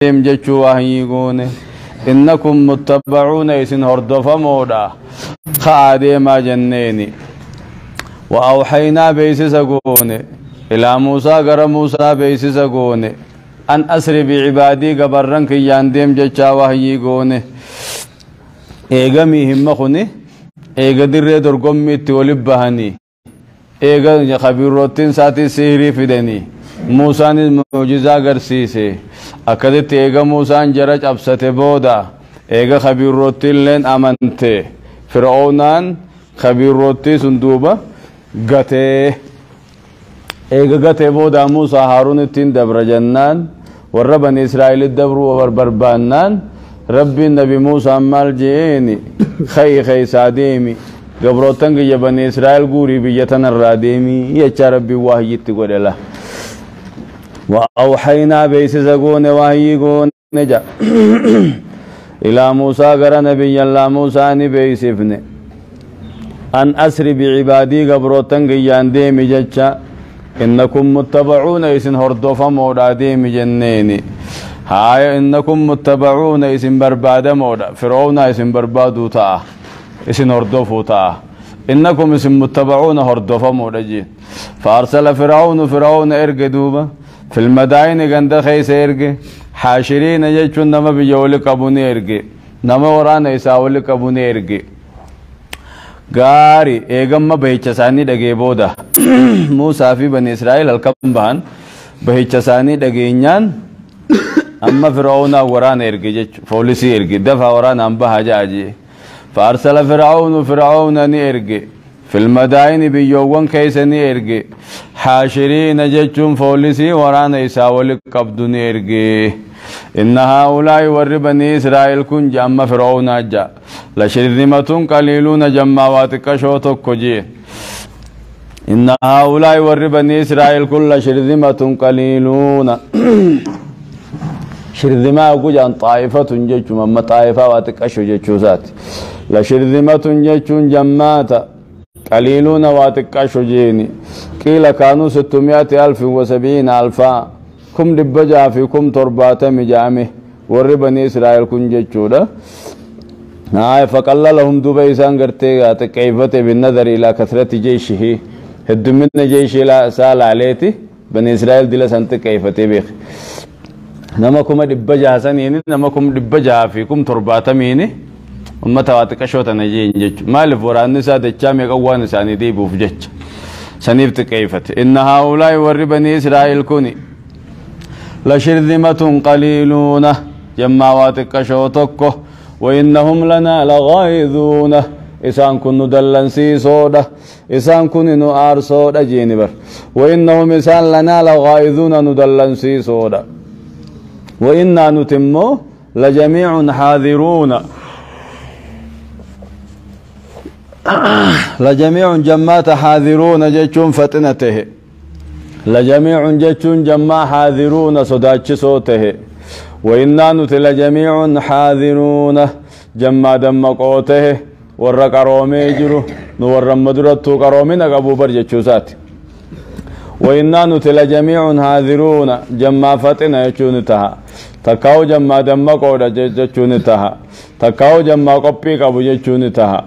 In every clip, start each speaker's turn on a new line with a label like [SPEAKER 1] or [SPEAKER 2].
[SPEAKER 1] ديم جتشو وحيقون إنكم متبعون إسن هردف مودا خادي ما جنيني وأوحينا بيسسقون إلى موسى قر موسى بيسسقون أن أسري بعبادي قبرن كيان ديم جتشا وحيقون إيغا ميهم خوني إيغا در درقمي تولبهني إيغا خبيروتين ساتي سيري فدني موسى المعجزة قرسيسي أكدت إيغا موسى جرج أبسط بودا إيغا خبيروتين لين أمنتي فرعونان خبيروتي سندوبة غتي إيغا غتي بودا موسى هارون التين دبر جنان وربن إسرائيل الدبر وبربانان ربي النبي موسى مال جيني خي ساديمي قبروتن يا بني إسرائيل قوري بيتنا الراديمي يا ربي وحي تقول له وأوحينا بيسسقون وحيقون نجا إلى موسى قرى نبي الله موسى نبيسفن أن أسري بعبادي قبروتن قيان ديمي ججا إنكم متبعون إسن هردوفا مودا ديمي جنيني هاي إنكم متبعون إسن برباد مودا فرعون إسن بربادو تا إسن هردوفو تا إنكم إسن متبعون هردوفا مودا جين فأرسل فرعون إرق دوبا في المدائن قند خيس إرق حاشرين جيشون نما بيولي قبوني إرق نما ورانا إساولي قبوني إرق غاري إيغم بهيچساني دقي بودا موسى في بني إسرائيل الكم بان بهيچساني دقينيان أما فرعون ورانا إرق فوليسي إرق دفع ورانا أنبها جاجي فأرسل فرعون نيرق في المدائن بيوان كيس نيرق حاشرين جيشون فوليسي ورانا إساولي قبض نيرق إن هؤلاء وربني إسرائيل كن جمع فرعون جا لشرذمة قليلون جماواتك شوتك جي إن هؤلاء وربني إسرائيل كل شرذمة قليلون شرذمة أقول طائفة جيشون أما طائفة واتك أشو جيشوزات لشرذمة جيشون جماعة قليلون واتك أشو جيني قيل كانوا 670,000 كم دبجا في كم تربات مجامه وربني إسرائيل كن جيشودا فقال لهم دوبا إسان قرتي كيفته بالنظر إلى كثرة جيشه هد من جيش لا سال عليتي بني إسرائيل دل سنت كيفته بيخ نمكم دبجا سنين نمكم دبجا فيكم تربات ميني أمة واتك شوتا نجين جيش مال فوران نساء تجامع قوان ساني دي بوفجج سنيفت كيفته إن هؤلاء وربني إسرائيل كوني لشرذمة قليلون جماواتك شوتكو وإنهم لنا لغائذون إسان كن دلنسي صودا إسان كن نؤار صودا جينبر وإنهم إسان لنا لغائذون ندلنسي صودا وإنا نتمو لجميع حاذرون لجميع جمات حاذرون جيشون فتنته لجميع جيشون جما حاذرون صداتش صوته وإنا نتل جميع حاذرون جما دم قوته ورق رومي جرو نور مدرتو قرومي نقبو برجتشوسات وإنا نتل جميع حاذرون جما فتنا يجون تها تكاو جما دم قودا جتشون تها تكاو جما قبي قبو جتشون تها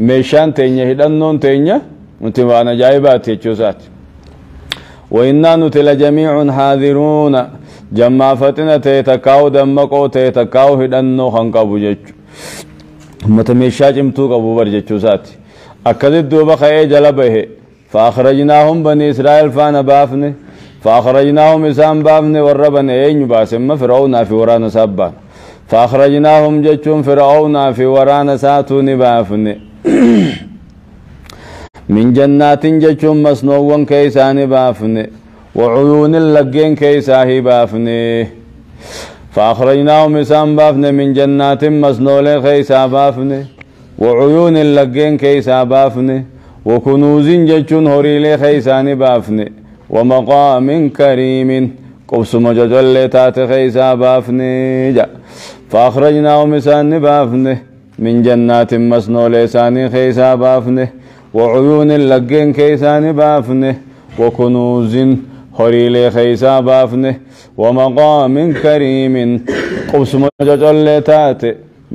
[SPEAKER 1] ميشان تينيا هدنون تينيا انتوانا جايبات يجوزات وإنا نتل جميع حاذرون جمع فتنة تكاو دمقو تكاو هدنو خنقبو جيجو متميشا جمتو قبو برجيجوزات أكد الدوبة خيه جلبه فأخرجناهم بني إسرائيل فانا بافني فأخرجناهم إسان بافني وربن أين باسم فرعون في ورانا سبان فأخرجناهم جيجون فرعون في ورانا ساتوني بافني من جنات جيجون مسنوون كيساني بافني وعيون اللقين كيساهي بافني فأخرجناهم إسان بافني من جنات مسنولين كيسا بافني وعيون اللقين كيسا بافني وكنوز جيجون هوريلي كيساني بافني ومقام كريم قبس مججل تات خيسا بافني جا فأخرجناهم إسان بافني من جنات مسنولي ساني خيسا بافني وعيون اللقين كيساني بافني وكنوز هوري لي خيسا بافنه ومقام كريم قبسم جلتات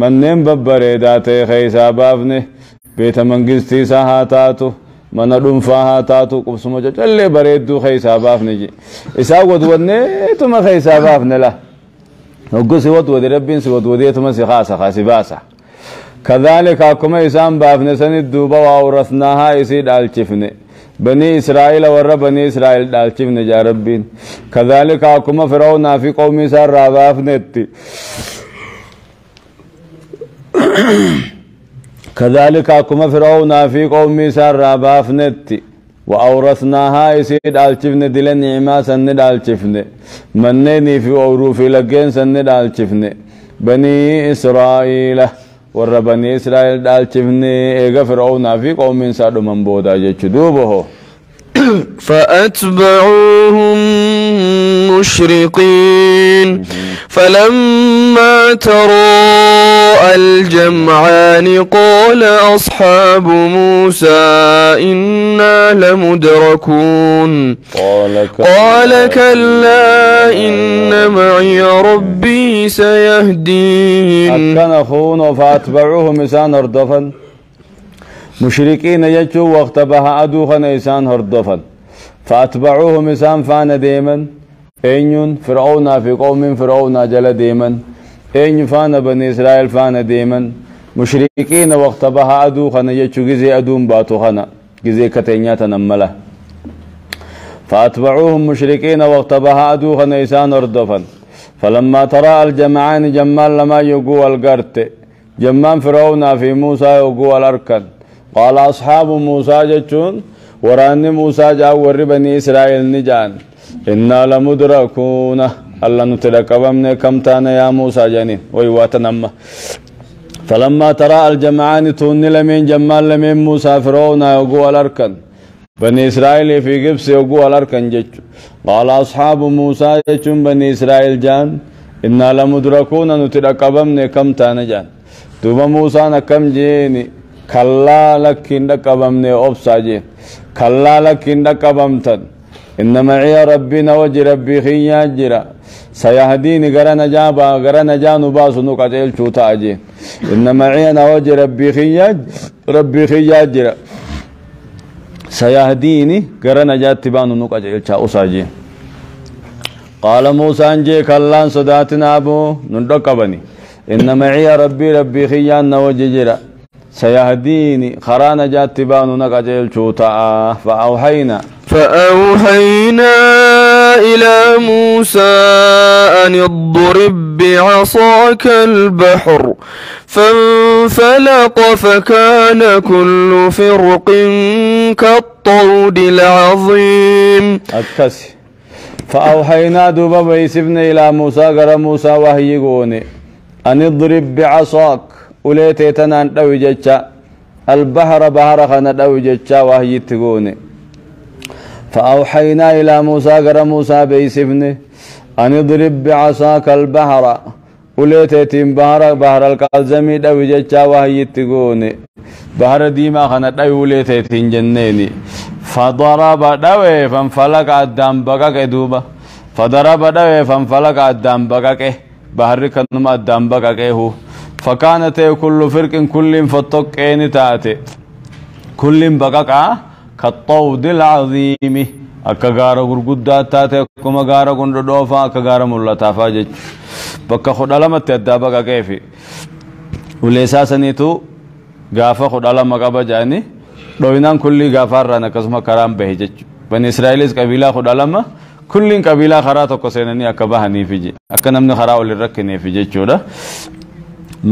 [SPEAKER 1] منين ببريدات خيسا بافنه بيت منقستي ساهاتاتو من دنفاها تاتو قبسم جل بريدو خيسا بافنه جي إسا ودنيتم خيسا بافنه له وقسي ود ربين سي وديتم سخاسا خاسي باسا كذلك أكما إسان بافنه سندوبا وأورثناها إسيد الچفنه بني إسرائيل ور بني إسرائيل دالچفنه جا ربين كذلك أكما فرعون في قومي سار بافنتي كذلك أكما فرعون في قومي سار بافنتي وأورثناها إسيد الچفنه دل نعما سند الچفنه منني في أوروف لجن سند الچفنه بني إسرائيل ور بني إسرائيل دالچفنه إيغا فرعون في قوم سادو من بودا جدوبه
[SPEAKER 2] فأتبعوهم مشرقين فلما تراءى الجمعان قال أصحاب موسى إنا لمدركون قال كلا إن معي ربي سيهدين
[SPEAKER 1] أكن خون فأتبعوهم إسان هردفا مشركين يجو وقت بها أدوخن إسان هردفا فأتبعوهم إسان فان ديما أين فرعون في قوم فرعون جل ديما أين فان بني إسرائيل فان ديما مشركين وقت بها أدوخن يجو جزي أدوم باتوخنا جزي كتنيات نملا فأتبعوهم مشركين وقت بها أدوخن إسان هردفا فلما ترى الجمعان جمال لما يقوى القرت جمال فرعون في موسى يقوى الأركان قال أصحاب موسى جتون وران موسى جاء ور بني إسرائيل نجان إنا لمدركون الله نتركبمنا كم تانا يا موسى جانين ويواتنما فلما ترى الجمعان تون لمن جمال لمن موسى فرعون يقوى الأركان بني إسرائيل في قبس يقوى الأركان جتون قال أصحاب موسى جتون بني إسرائيل جان إنا لمدركون نتركبمنا كم تانا جان دوبا موسى نكم جيني كلا لكن دقبمني أبساجين كلا لكن دقبمتن إن معي ربنا وجه ربي خيا جرا سيهديني غرنا جابا غرنا جانو باسو نقاتل شوتا أجين إن معي وجه ربي خيا جرا سيهديني غرنا جات بانو نقاتل شاوساجين قال موسى أنجي كلان صداتنا أبو ندقبني إن معي ربي خيا وجه جرا سيهديني خرانا جات بانو نقاتل شوتا فأوحينا
[SPEAKER 2] إلى موسى أن اضرب بعصاك البحر فانفلق فكان كل فرق كالطود العظيم
[SPEAKER 1] أكسي فأوحينا دوبا بيسفنا إلى موسى قرى موسى وهي قوني أن اضرب بعصاك وليتي تنان دوجتشا البحر بحر خنا دوجتشا وهي تقوني فأوحينا إلى موسى قرى موسى بيسفني أن اضرب بعصاك البحر وليتيتين بحر القلزمي دوجتشا وهي تقوني بحر ديما خنا وليتيتين جنيني فضرب دوي فانفلق الدم بقاك دوبا فضرب دوي فانفلق الدم بقاك بحر كنما الدم بقاك هو فكانت كل فرق كل فتقين تاتي كل بقاك كالطود العظيم أكغار غرغدا تاتي كما غار غند دوفا أكغار مولا تافاجج بك خدلمت يدابا كيفي وليساسنيتو غافا خدلما قبجاني دوينان كل غافار رانا كسما كرام بهجج بني اسرائيل قبيله خدلما كل قبيله خراتو كسينني أكبهني فيجي أكنمن خراو لركني فيجي چودا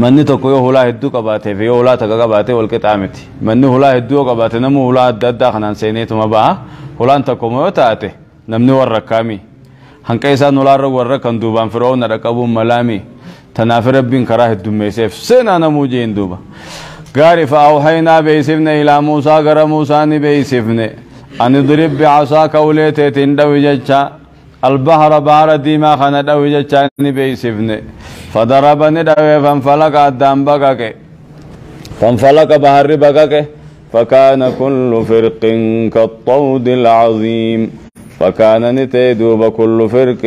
[SPEAKER 1] مني تكو هولا هدو قباته في هولا تكا قباته والكتامتي مني هولا هدو قباته نمو هولا ددا خنان سينيتو مبا هولا انتكو موتاته نمني وركامي هنكيسا نولار وركن دوبان فرعون ركبو ملامي تنافر بين كراه الدميسف سينا نموجين دوبا غاري فأوحينا بيسفنا إلى موسى غرى موسى بيسفنا أن اضرب بعصاك وليتي تندوي ججا البحر بحر ديما خنا دوي ججا بيسفنا فضربني دوي فانفلق الدم بقاك فانفلق بحر بقاك فكان كل فرق كالطود العظيم فكان نتي دوب كل فرق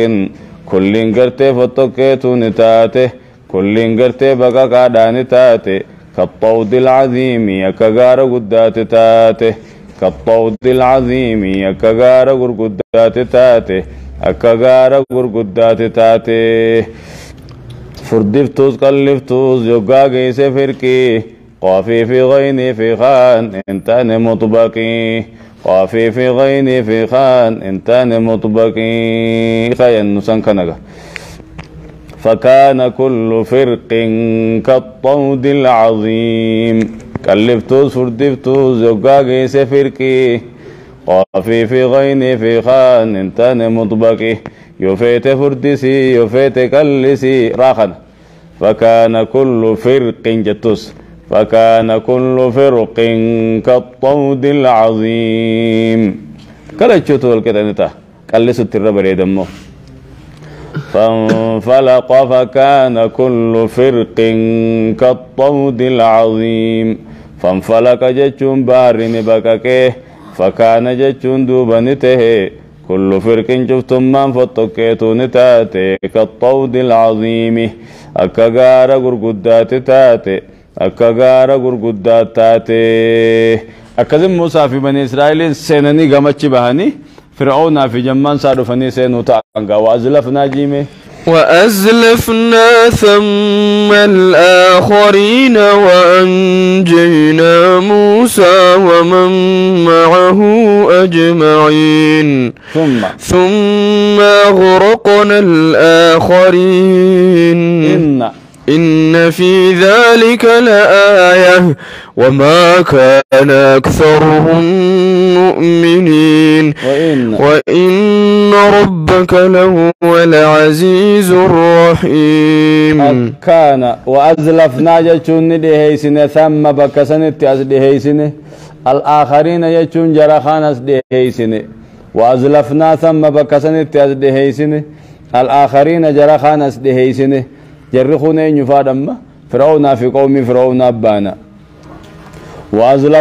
[SPEAKER 1] كل قرتي فتوكيتو نتاته كل قرتي بقى قادا نتاته كالطود العظيم يكغار قدات تاته كالطود العظيم يكغار قدات تاته أكغار قدات تاته فردفتوز قلفتوز يوغا قيس فرقي قافي في غيني في خان انتان مطبقي قافي في غيني في خان انتان مطبقي خيان نسان كنغا فكان كل فرق كالطود العظيم كلفتوز فردفتوز يوغا قيس فرقي قافي في غيني في خان انتان مطبقي يوفيت فردسي يوفيت كلسي راخن فكان كل فرق جتوس فكان كل فرق كالطود العظيم كلا تشوتول كده نتا كلسو التربري دمو فانفلق فكان كل فرق كالطود العظيم فانفلق جتشون بارين بكاكيه فكان جتشون دوبنته كل فرق شفتم من فتوكيتون تاتي كالطود العظيم أكغار غرغدات تاتي أكغار غرغدات تاتي أكذب موسى في بني إسرائيل سينني غمتش بهاني فرعون في جمان صارفني سينو تانغا وأزلفنا جيمي
[SPEAKER 2] وأزلفنا ثم الآخرين وأنجينا موسى ومن معه أجمعين ثم أغرقنا الآخرين إن في ذلك لآية وما كان أكثرهم مؤمنين وإن ربك لهو العزيز الرحيم
[SPEAKER 1] كان وأزلفنا جتشون دهيسن ثم بكسنت أزدهيسن الآخرين جتشون جرخانس دهيسن وأزلفنا ثم بكسنت أزدهيسن الآخرين جرخانس دهيسن جرخون يفادم فرعون في قوم فرعون أبانا وأزلف